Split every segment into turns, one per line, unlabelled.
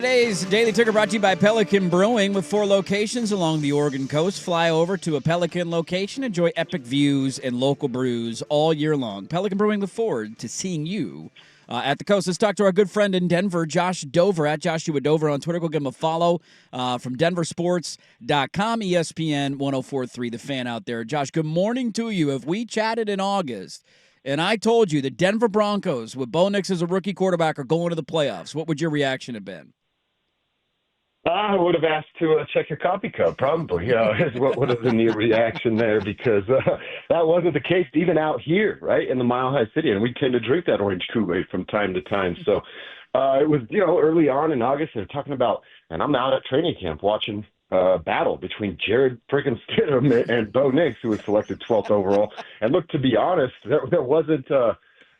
Today's Daily Ticker brought to you by Pelican Brewing. With 4 locations along the Oregon coast, fly over to a Pelican location. Enjoy epic views and local brews all year long. Pelican Brewing, look forward to seeing you at the coast. Let's talk to our good friend in Denver, Josh Dover, at Joshua Dover on Twitter. Go give him a follow from denversports.com, ESPN 104.3, the fan out there. Josh, good morning to you. If we chatted in August and I told you the Denver Broncos with Bo Nix as a rookie quarterback are going to the playoffs, what would your reaction have been?
I would have asked to check your coffee cup, probably. Is what would have been the reaction there, because that wasn't the case even out here, right, in the Mile High City. And we tend to drink that orange Kool-Aid from time to time. So it was, early on in August, they're talking about, and I'm out at training camp watching battle between Jared freaking Stidham and Bo Nix, who was selected 12th overall. And look, to be honest, there wasn't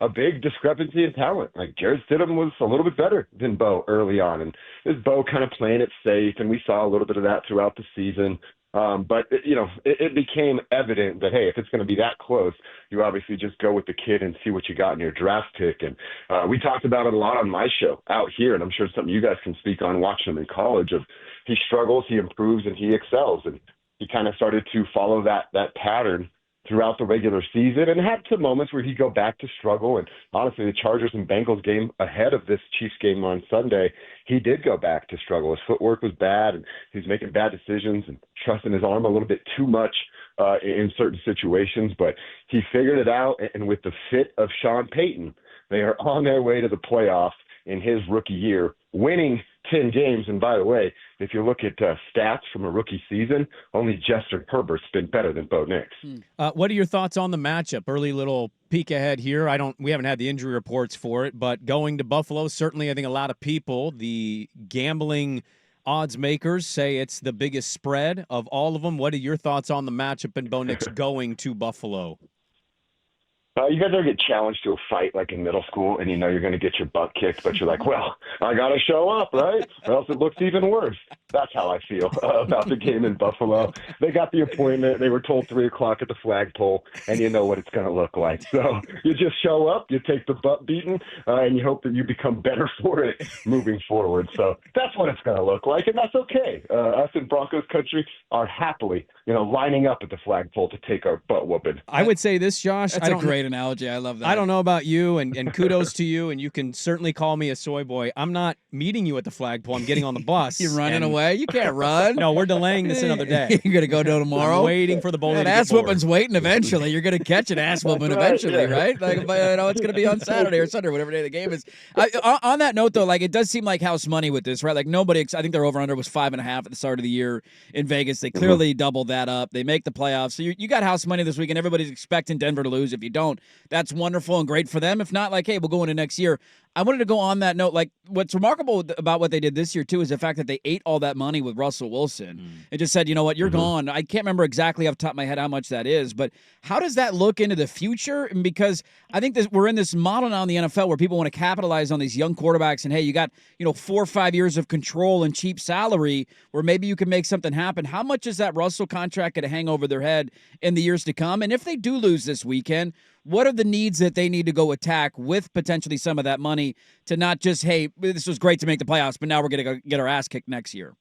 a big discrepancy in talent. Like, Jared Stidham was a little bit better than Bo early on, and this Bo kind of playing it safe, and we saw a little bit of that throughout the season. But it became evident that, hey, if it's going to be that close, you obviously just go with the kid and see what you got in your draft pick. And we talked about it a lot on my show out here, and I'm sure it's something you guys can speak on watching him in college. Of he struggles, he improves, and he excels, and he kind of started to follow that pattern throughout the regular season, and had some moments where he'd go back to struggle. And honestly, the Chargers and Bengals game ahead of this Chiefs game on Sunday, he did go back to struggle. His footwork was bad, and he was making bad decisions and trusting his arm a little bit too much in certain situations. But he figured it out, and with the fit of Sean Payton, they are on their way to the playoffs in his rookie year, winning 10 games. And by the way, if you look at stats from a rookie season, only Justin Herbert's been better than Bo Nix.
What are your thoughts on the matchup? Early little peek ahead here. We haven't had the injury reports for it, but going to Buffalo, certainly I think a lot of people, the gambling odds makers, say it's the biggest spread of all of them. What are your thoughts on the matchup and Bo Nix going to Buffalo?
You guys ever get challenged to a fight like in middle school, and you're going to get your butt kicked, but you're like, well, I got to show up, right? Or else it looks even worse. That's how I feel about the game in Buffalo. They got the appointment. They were told 3 o'clock at the flagpole, and you know what it's going to look like. So you just show up, you take the butt beating, and you hope that you become better for it moving forward. So that's what it's going to look like, and that's okay. Us in Broncos country are happily, lining up at the flagpole to take our butt whooping.
I would say this, Josh.
That's a great analogy. I love that.
I don't know about you, and kudos to you, and you can certainly call me a soy boy. I'm not meeting you at the flagpole. I'm getting on the bus.
You're running away? You can't run.
No, we're delaying this another day.
You're going to go tomorrow?
I'm waiting for the bowling.
That ass whooping's waiting eventually. You're going to catch an ass whooping eventually, right? Like, it's going to be on Saturday or Sunday, or whatever day the game is. On that note, though, it does seem like house money with this, right? Like, nobody, I think their over-under was 5.5 at the start of the year in Vegas. They clearly doubled that up. They make the playoffs. So you got house money this week, and everybody's expecting Denver to lose. If you don't, that's wonderful and great for them. If not, hey, we'll go into next year. I wanted to go on that note. What's remarkable about what they did this year, too, is the fact that they ate all that money with Russell Wilson and just said, you know what, you're gone. I can't remember exactly off the top of my head how much that is, but how does that look into the future? And because I think that we're in this model now in the NFL where people want to capitalize on these young quarterbacks and, hey, you got, 4 or 5 years of control and cheap salary where maybe you can make something happen. How much is that Russell contract going to hang over their head in the years to come? And if they do lose this weekend, what are the needs that they need to go attack with potentially some of that money to not just, hey, this was great to make the playoffs, but now we're going to get our ass kicked next year?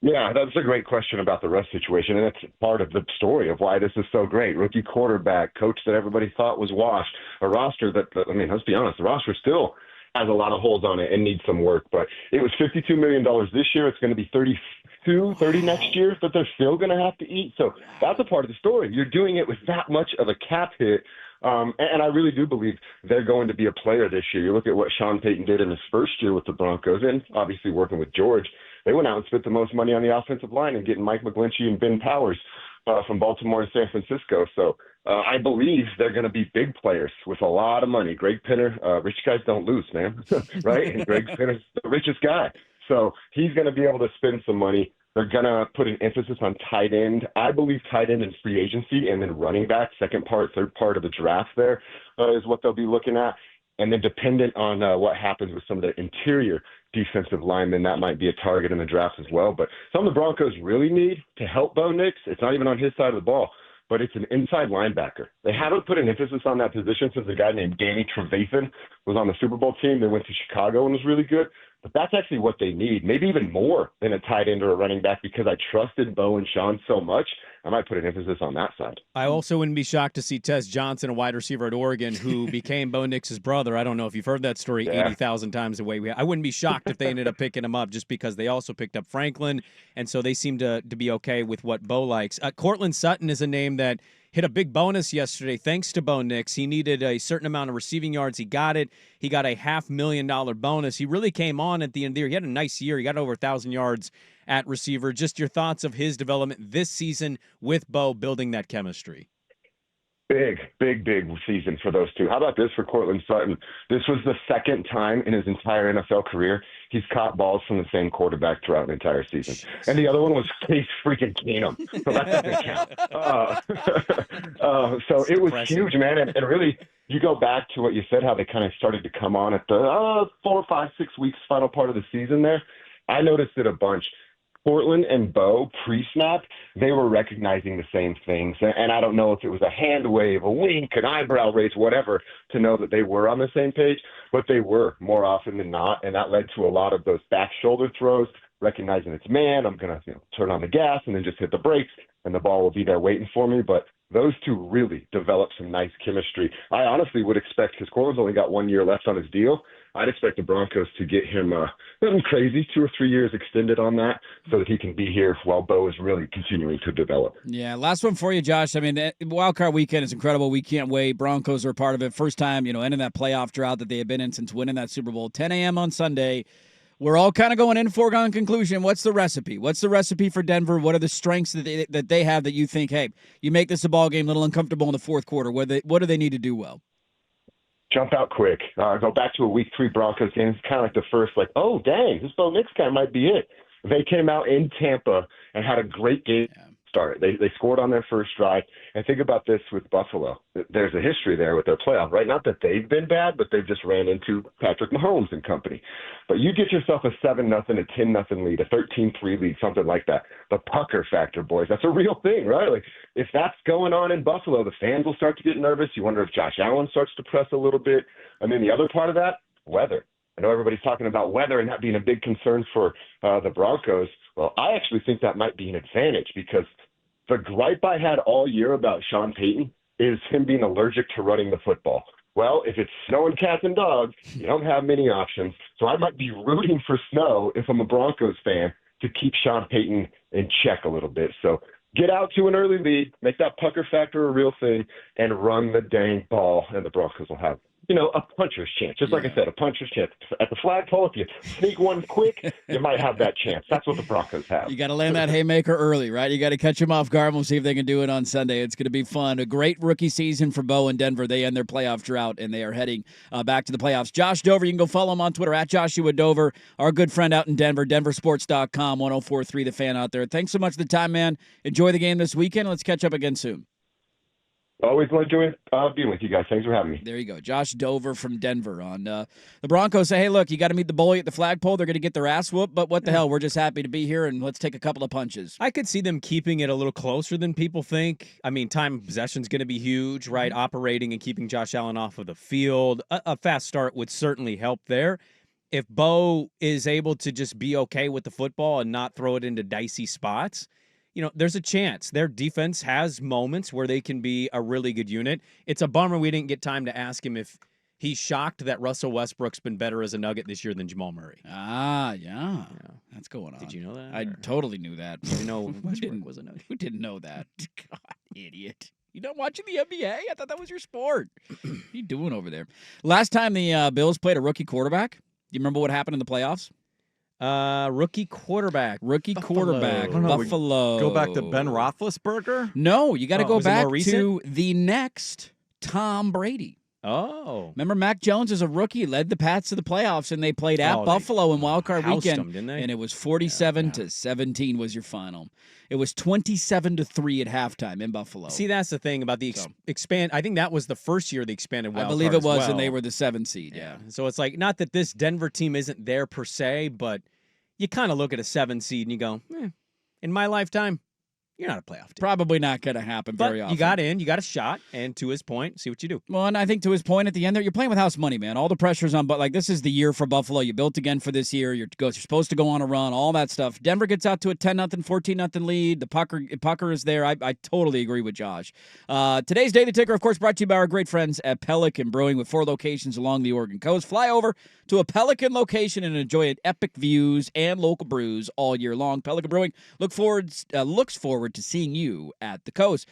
Yeah, that's a great question about the Russ situation, and that's part of the story of why this is so great. Rookie quarterback, coach that everybody thought was washed, a roster that, let's be honest, the roster still has a lot of holes on it and needs some work. But it was $52 million this year. It's going to be 30 next year that they're still going to have to eat. So that's a part of the story. You're doing it with that much of a cap hit. And I really do believe they're going to be a player this year. You look at what Sean Payton did in his first year with the Broncos, and obviously working with George. They went out and spent the most money on the offensive line and getting Mike McGlinchey and Ben Powers from Baltimore and San Francisco. So I believe they're going to be big players with a lot of money. Greg Penner, rich guys don't lose, man, right? And Greg Penner's the richest guy. So he's going to be able to spend some money. They're going to put an emphasis on tight end. I believe tight end and free agency, and then running back, second part, third part of the draft there is what they'll be looking at. And then dependent on what happens with some of the interior defensive linemen, that might be a target in the draft as well. But some of the Broncos really need to help Bo Nix. It's not even on his side of the ball, but it's an inside linebacker. They haven't put an emphasis on that position since a guy named Danny Trevathan was on the Super Bowl team. They went to Chicago and was really good. But that's actually what they need, maybe even more than a tight end or a running back, because I trusted Bo and Sean so much. I might put an emphasis on that side.
I also wouldn't be shocked to see Tez Johnson, a wide receiver at Oregon, who became Bo Nix's brother. I don't know if you've heard that story 80,000 times the way I wouldn't be shocked if they ended up picking him up, just because they also picked up Franklin, and so they seem to be okay with what Bo likes. Cortland Sutton is a name that hit a big bonus yesterday thanks to Bo Nix. He needed a certain amount of receiving yards. He got it. He got a $500,000 bonus. He really came on at the end of the year. He had a nice year. He got over 1,000 yards at receiver. Just your thoughts of his development this season with Bo building that chemistry.
Big season for those two. How about this for Cortland Sutton? This was the second time in his entire NFL career he's caught balls from the same quarterback throughout an entire season. And the other one was Case freaking Keenum. So that doesn't count. So it was huge, man. And really, you go back to what you said, how they kind of started to come on at the 4, 5, 6 weeks final part of the season there. I noticed it a bunch. Portland and Bo, pre-snap, they were recognizing the same things. And I don't know if it was a hand wave, a wink, an eyebrow raise, whatever, to know that they were on the same page, but they were more often than not. And that led to a lot of those back shoulder throws, recognizing it's man, I'm going to turn on the gas and then just hit the brakes, and the ball will be there waiting for me. But those two really developed some nice chemistry. I honestly would expect, because Cortland's only got 1 year left on his deal, I'd expect the Broncos to get him nothing crazy, 2 or 3 years extended on that, so that he can be here while Bo is really continuing to develop.
Yeah, last one for you, Josh. I mean, the Wild Card Weekend is incredible. We can't wait. Broncos are a part of it. First time, ending that playoff drought that they have been in since winning that Super Bowl. 10 a.m. on Sunday. We're all kind of going in foregone conclusion. What's the recipe? What's the recipe for Denver? What are the strengths that they have that you think, hey, you make this a ball game a little uncomfortable in the fourth quarter? What do they need to do well?
Jump out quick. Go back to a Week 3 Broncos game. It's kind of like the first, oh, dang, this Bo Nix guy might be it. They came out in Tampa and had a great game start. They scored on their first drive. And think about this with Buffalo. There's a history there with their playoff, right? Not that they've been bad, but they've just ran into Patrick Mahomes and company. But you get yourself a 7-0, a 10-0 lead, a 13-3 lead, something like that. The pucker factor, boys, that's a real thing, right? If that's going on in Buffalo, the fans will start to get nervous. You wonder if Josh Allen starts to press a little bit. And then the other part of that, weather. I know everybody's talking about weather and that being a big concern for the Broncos. Well, I actually think that might be an advantage, because the gripe I had all year about Sean Payton is him being allergic to running the football. Well, if it's snowing cats and dogs, you don't have many options. So I might be rooting for snow if I'm a Broncos fan to keep Sean Payton in check a little bit. So get out to an early lead, make that pucker factor a real thing, and run the dang ball, and the Broncos will have a puncher's chance. Just like I said, a puncher's chance. At the flagpole, if you sneak one quick, you might have that chance. That's what the Broncos have.
You got to land that haymaker early, right? You got to catch them off guard. We'll see if they can do it on Sunday. It's going to be fun. A great rookie season for Bo and Denver. They end their playoff drought, and they are heading back to the playoffs. Josh Dover, you can go follow him on Twitter, at Joshua Dover, our good friend out in Denver, denversports.com, 104.3 The Fan out there. Thanks so much for the time, man. Enjoy the game this weekend. Let's catch up again soon.
Always enjoy being with you guys. Thanks for having me.
There you go. Josh Dover from Denver on the Broncos. Say, hey, look, you got to meet the bully at the flagpole. They're going to get their ass whooped, but what the hell? We're just happy to be here, and let's take a couple of punches.
I could see them keeping it a little closer than people think. I mean, time of possession is going to be huge, right? Operating and keeping Josh Allen off of the field. A fast start would certainly help there. If Bo is able to just be okay with the football and not throw it into dicey spots, there's a chance. Their defense has moments where they can be a really good unit. It's a bummer we didn't get time to ask him if he's shocked that Russell Westbrook's been better as a Nugget this year than Jamal Murray.
Yeah. That's going on.
Did you know that?
I totally knew that.
Did you know Westbrook was a Nugget?
Who didn't know that? God, idiot. You not watching the NBA? I thought that was your sport. What are you doing over there? Last time the Bills played a rookie quarterback, do you remember what happened in the playoffs?
Rookie quarterback.
Buffalo.
Go back to Ben Roethlisberger?
No, you got to go back
more
to the next Tom Brady.
Oh.
Remember, Mac Jones as a rookie led the Pats to the playoffs, and they played at Buffalo in Wild Card Weekend.
Them, didn't they?
And it was 47-17 was your final. It was 27-3 at halftime in Buffalo.
See, that's the thing about the expand. I think that was the first year they expanded Wild
I believe
Card
it was,
as well.
and they were the 7th seed, yeah.
So it's like, not that this Denver team isn't there per se, but you kind of look at a 7 seed and you go, in my lifetime, You're not a playoff team.
Probably not going to happen
But
very often.
you got in, you got a shot, and to his point, see what you do.
Well, and I think to his point at the end there, you're playing with house money, man. All the pressure's on, but like this is the year for Buffalo. You built again for this year. You're supposed to go on a run, all that stuff. Denver gets out to a 10-0, 14-0 lead. The pucker is there. I totally agree with Josh. Today's Daily Ticker, of course, brought to you by our great friends at Pelican Brewing with 4 locations along the Oregon coast. Fly over to a Pelican location and enjoy epic views and local brews all year long. Pelican Brewing looks forward to seeing you at the coast.